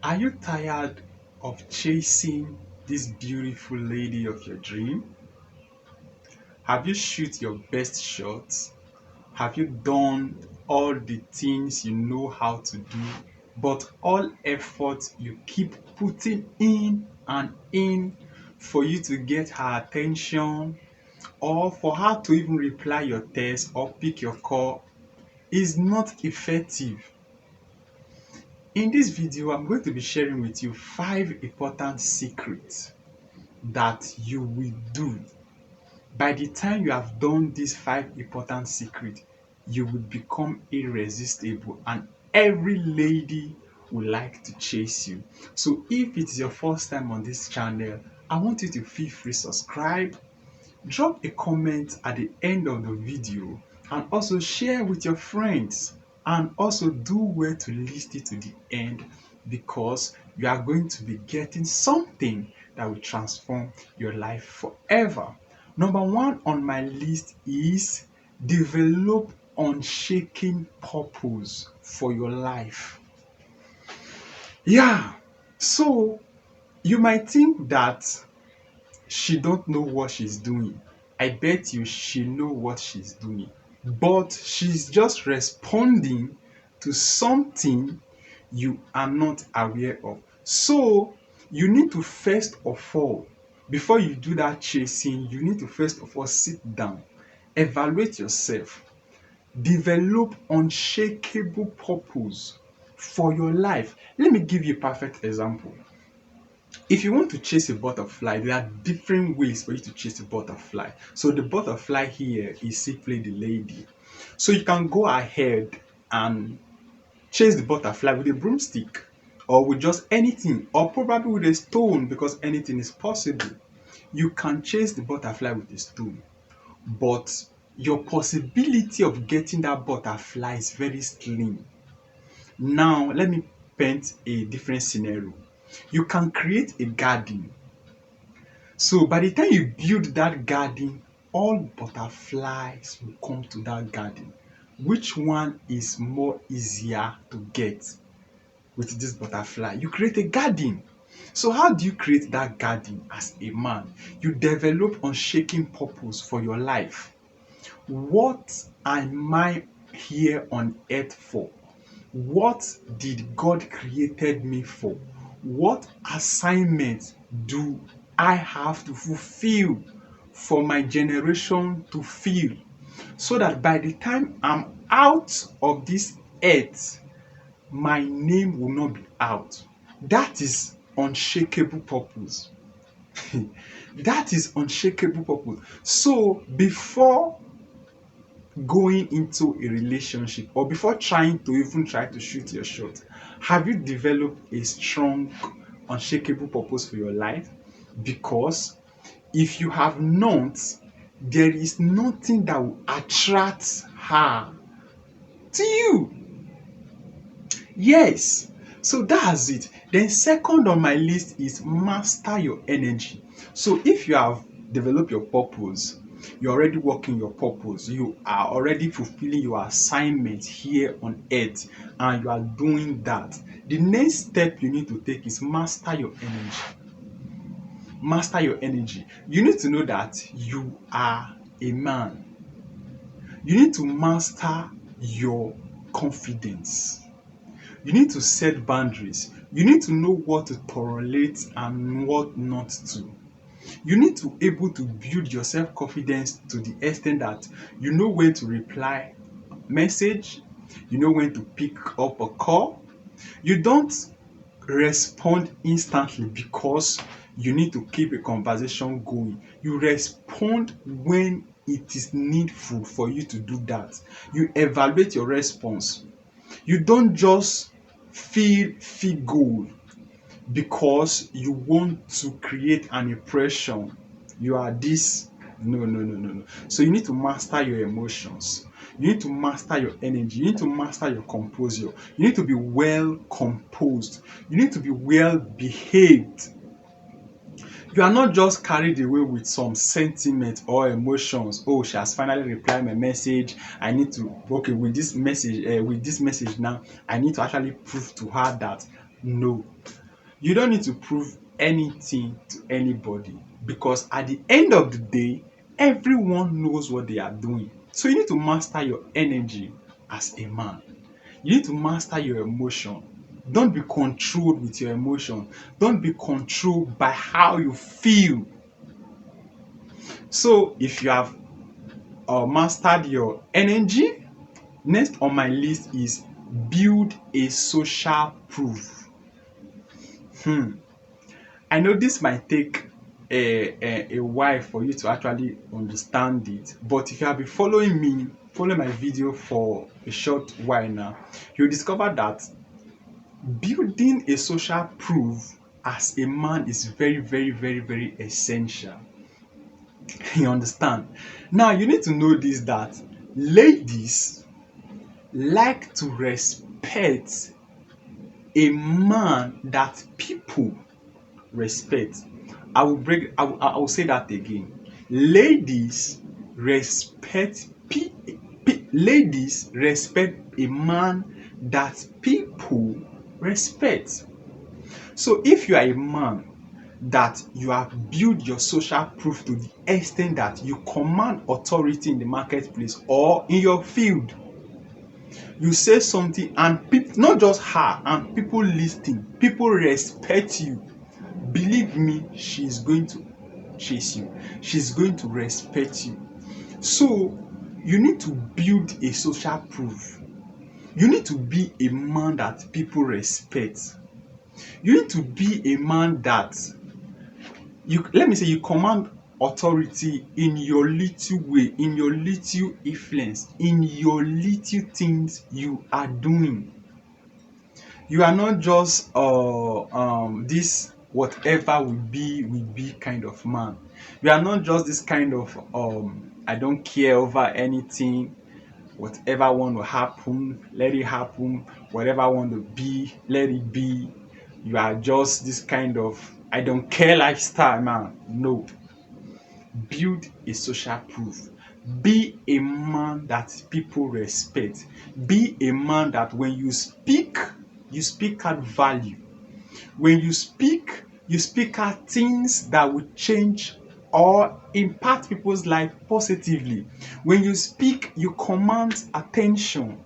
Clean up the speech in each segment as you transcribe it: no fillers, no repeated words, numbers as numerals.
Are you tired of chasing this beautiful lady of your dream? Have you shoot your best shots? Have you done all the things you know how to do, but all effort you keep putting in and in for you to get her attention or for her to even reply your text or pick your call is not effective? In this video, I'm going to be sharing with you 5 important secrets that you will do. By the time you have done these 5 important secrets, you will become irresistible and every lady would like to chase you. So if it's your first time on this channel, I want you to feel free subscribe, drop a comment at the end of the video, and also share with your friends, and also do well to listen to the end because you are going to be getting something that will transform your life forever. Number one on my list is develop unshaking purpose for your life. Yeah, so you might think that she don't know what she's doing. I bet you she know what she's doing, but she's just responding to something you are not aware of. So you need to first of all, before you do that chasing, you need to first of all sit down, evaluate yourself, develop unshakable purpose for your life. Let me give you a perfect example. If you want to chase a butterfly, there are different ways for you to chase a butterfly. So the butterfly here is simply the lady. So you can go ahead and chase the butterfly with a broomstick or with just anything, or probably with a stone, because anything is possible. You can chase the butterfly with a stone, but your possibility of getting that butterfly is very slim. Now let me paint a different scenario. You can create a garden. So by the time you build that garden, all butterflies will come to that garden. Which one is more easier to get with this butterfly? You create a garden. So how do you create that garden as a man? You develop unshaking purpose for your life. What am I here on earth for? What did God created me for? What assignment do I have to fulfill for my generation to feel, so that by the time I'm out of this earth, my name will not be out? That is unshakable purpose. That is unshakable purpose. So before going into a relationship, or before trying to even try to shoot your shot, have you developed a strong unshakable purpose for your life? Because if you have not, there is nothing that will attract her to you. Yes, so that's it. Then second on my list is master your energy. So if you have developed your purpose, you're already working your purpose, you are already fulfilling your assignment here on earth, and you are doing that, the next step you need to take is master your energy. Master your energy. You need to know that you are a man. You need to master your confidence. You need to set boundaries. You need to know what to tolerate and what not to. You need to able to build your self-confidence to the extent that you know when to reply message, you know when to pick up a call. You don't respond instantly because you need to keep a conversation going. You respond when it is needful for you to do that. You evaluate your response. You don't just feel good because you want to create an impression. You are this. No, no, no, no, no. So you need to master your emotions. You need to master your energy. You need to master your composure. You need to be well composed. You need to be well behaved. You are not just carried away with some sentiment or emotions. Oh, she has finally replied my message. I need to, okay, with this message now, I need to actually prove to her that No. You don't need to prove anything to anybody, because at the end of the day, everyone knows what they are doing. So you need to master your energy as a man. You need to master your emotion. Don't be controlled with your emotion. Don't be controlled by how you feel. So if you have mastered your energy, next on my list is build a social proof. I know this might take a while for you to actually understand it, but if you have been following my video for a short while now, you'll discover that building a social proof as a man is very, very, very, very essential. You understand? Now, you need to know this, that ladies like to respect a man that people respect. I will say that again. Ladies respect ladies respect a man that people respect. So if you are a man that you have built your social proof to the extent that you command authority in the marketplace or in your field, you say something and people, not just her, and people listening, people respect you. Believe me, she's going to chase you. She's going to respect you. So you need to build a social proof. You need to be a man that people respect. You need to be a man that you command authority in your little way, in your little influence, in your little things you are doing. You are not just this whatever will be kind of man. You are not just this kind of I don't care over anything. Whatever want to happen, let it happen. Whatever want to be, let it be. You are just this kind of I don't care lifestyle, man. No. Build a social proof. Be a man that people respect. Be a man that when you speak at value. When you speak at things that will change or impact people's life positively. When you speak, you command attention.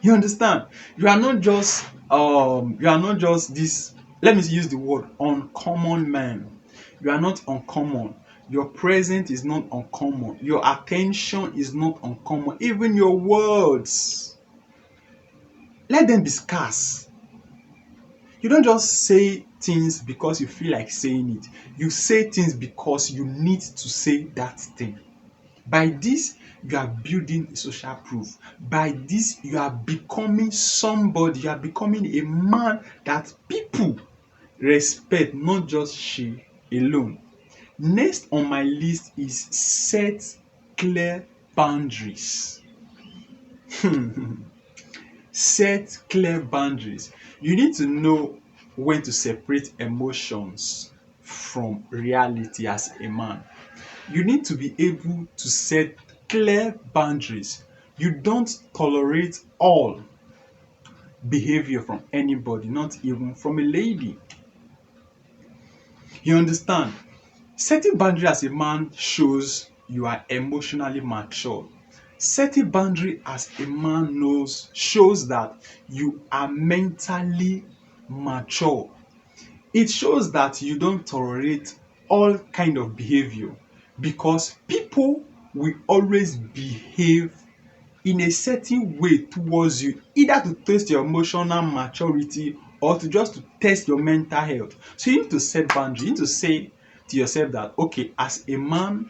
You understand? You are not just this, let me use the word uncommon man. You are not uncommon. Your presence is not uncommon. Your attention is not uncommon. Even your words, let them be scarce. You don't just say things because you feel like saying it. You say things because you need to say that thing. By this, you are building a social proof. By this, you are becoming somebody. You are becoming a man that people respect, not just she alone. Next on my list is set clear boundaries. Set clear boundaries. You need to know when to separate emotions from reality as a man. You need to be able to set clear boundaries. You don't tolerate all behavior from anybody, not even from a lady. You understand? Setting boundary as a man shows you are emotionally mature. Setting boundary as a man shows that you are mentally mature. It shows that you don't tolerate all kind of behavior, because people will always behave in a certain way towards you, either to test your emotional maturity or to test your mental health. So you need to set boundaries. You need to say to yourself that, okay, as a man,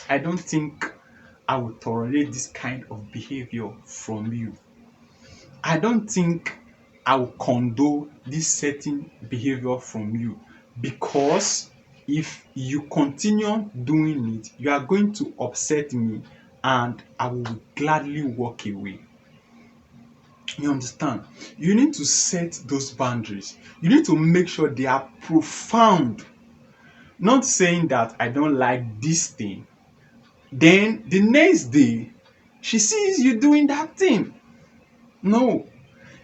I don't think I will tolerate this kind of behavior from you. I don't think I will condone this certain behavior from you, because if you continue doing it, you are going to upset me and I will gladly walk away. You understand? You need to set those boundaries. You need to make sure they are profound. Not saying that I don't like this thing, then the next day she sees you doing that thing. No.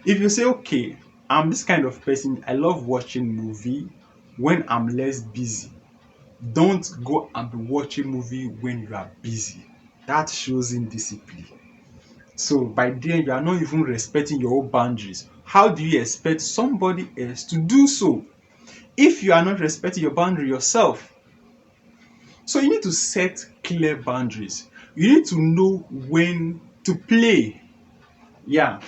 If you say, okay, I'm this kind of person. I love watching movie when I'm less busy. Don't go and be watching movie when you are busy. That shows indiscipline. So by then you are not even respecting your own boundaries. How do you expect somebody else to do so if you are not respecting your boundary yourself? So you need to set clear boundaries. You need to know when to play. Yeah.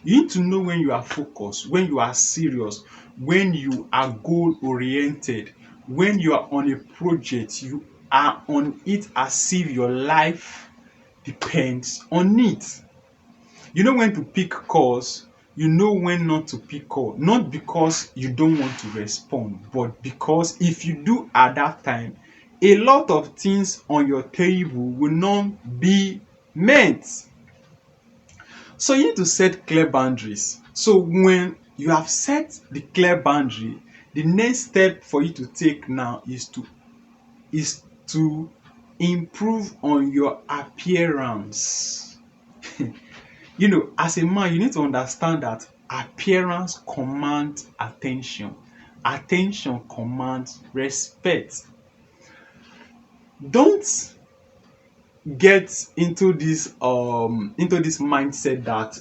You need to know when you are focused, when you are serious, when you are goal oriented, when you are on a project, you are on it as if your life depends on it. You know when to pick calls, you know when not to pick call, not because you don't want to respond, but because if you do at that time, a lot of things on your table will not be met. So you need to set clear boundaries. So when you have set the clear boundary, the next step for you to take now is to improve on your appearance. As a man, you need to understand that appearance commands attention. Attention commands respect. Don't get into this mindset that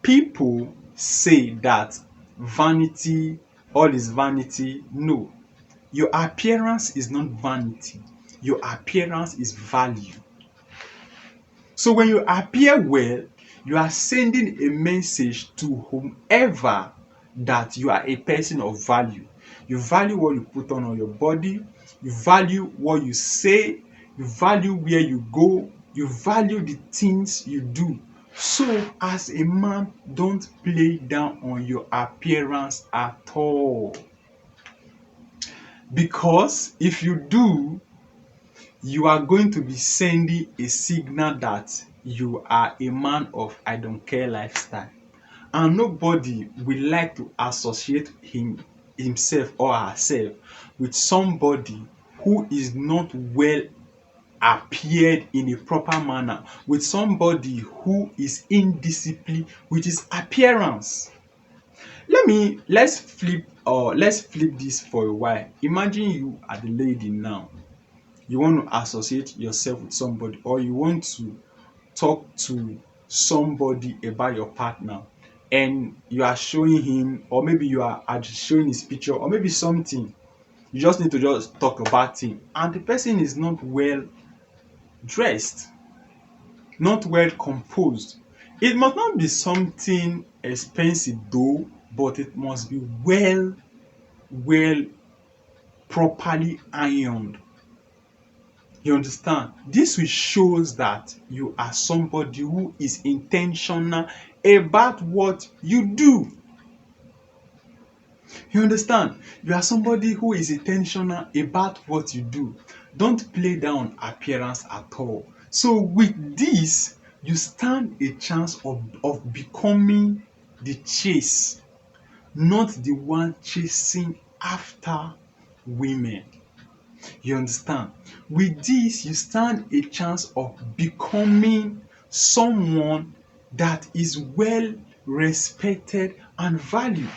people say that vanity, all is vanity. No, your appearance is not vanity. Your appearance is value. So when you appear well, you are sending a message to whomever that you are a person of value. You value what you put on your body, you value what you say, you value where you go, you value the things you do. So as a man, don't play down on your appearance at all. Because if you do, you are going to be sending a signal that you are a man of I don't care lifestyle. And nobody will like to associate himself or herself with somebody who is not well appeared in a proper manner, with somebody who is indisciplined with his appearance. Let's flip this for a while. Imagine you are the lady now. You want to associate yourself with somebody, or you want to talk to somebody about your partner, and you are showing him, or maybe you are showing his picture, or maybe something. You just need to just talk about him, and the person is not well dressed, not well composed. It must not be something expensive though, but it must be well properly ironed. You understand? This will shows that you are somebody who is intentional about what you do. You understand? You are somebody who is intentional about what you do. Don't play down appearance at all. So with this, you stand a chance of becoming the chase, not the one chasing after women. You understand? With this, you stand a chance of becoming someone that is well respected and valued.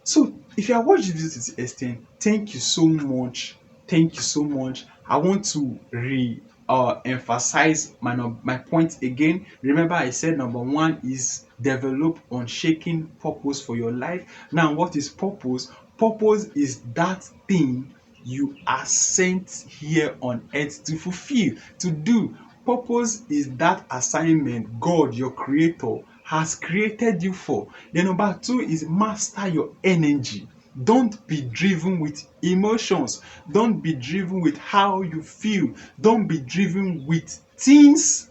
So, if you are watching this to this extent, thank you so much. Thank you so much. I want to emphasize my point again. Remember, I said number one is develop unshaken purpose for your life. Now, what is purpose? Purpose is that thing you are sent here on earth to fulfill, to do. Purpose is that assignment God, your creator, has created you for. Then number two is master your energy. Don't be driven with emotions. Don't be driven with how you feel. Don't be driven with things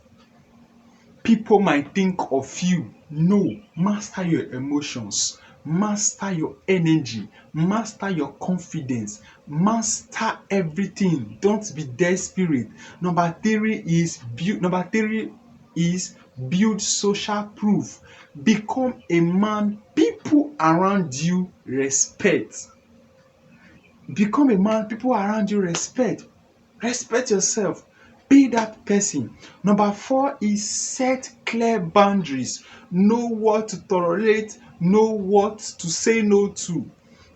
people might think of you. No, master your emotions, master your energy, master your confidence, master everything. Don't be desperate. Number three is build social proof. Become a man people around you respect. Become a man people around you respect. Respect yourself. Be that person. Number four is set clear boundaries. Know what to tolerate, know what to say no to,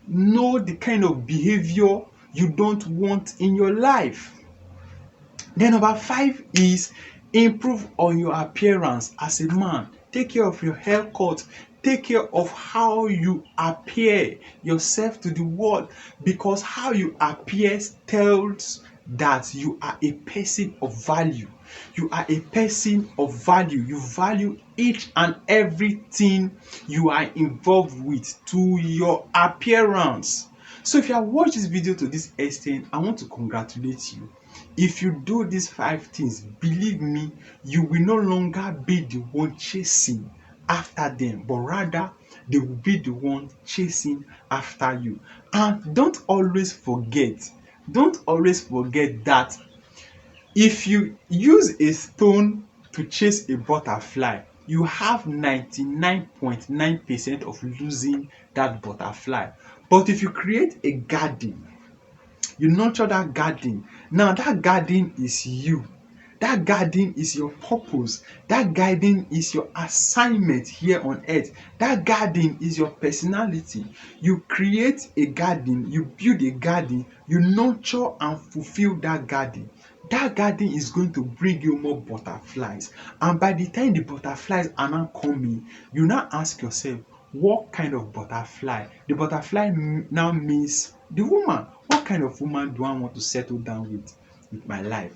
know the kind of behavior you don't want in your life. Then number 5 is improve on your appearance as a man. Take care of your haircut. Take care of how you appear yourself to the world, because how you appear tells that you are a person of value. You are a person of value. You value each and everything you are involved with to your appearance. So if you have watched this video to this extent, I want to congratulate you. If you do these 5 things, believe me, you will no longer be the one chasing after them, but rather they will be the one chasing after you. And don't always forget that if you use a stone to chase a butterfly, you have 99.9% of losing that butterfly. But if you create a garden, you nurture that garden. Now that garden is you. That garden is your purpose. That garden is your assignment here on earth. That garden is your personality. You create a garden, you build a garden, you nurture and fulfill that garden. That garden is going to bring you more butterflies. And by the time the butterflies are now coming, you now ask yourself, what kind of butterfly? The butterfly now means the woman. What kind of woman do I want to settle down with my life?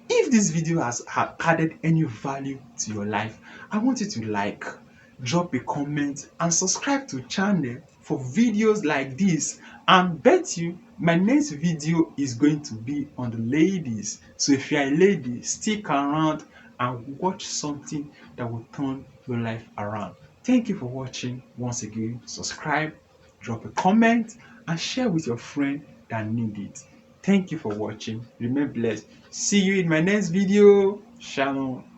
If this video has added any value to your life, I want you to like, drop a comment, and subscribe to the channel for videos like this. And bet you my next video is going to be on the ladies. So if you are a lady, stick around and watch something that will turn your life around. Thank you for watching. Once again, subscribe, drop a comment, and share with your friend that need it. Thank you for watching. Remain blessed. See you in my next video. Shalom.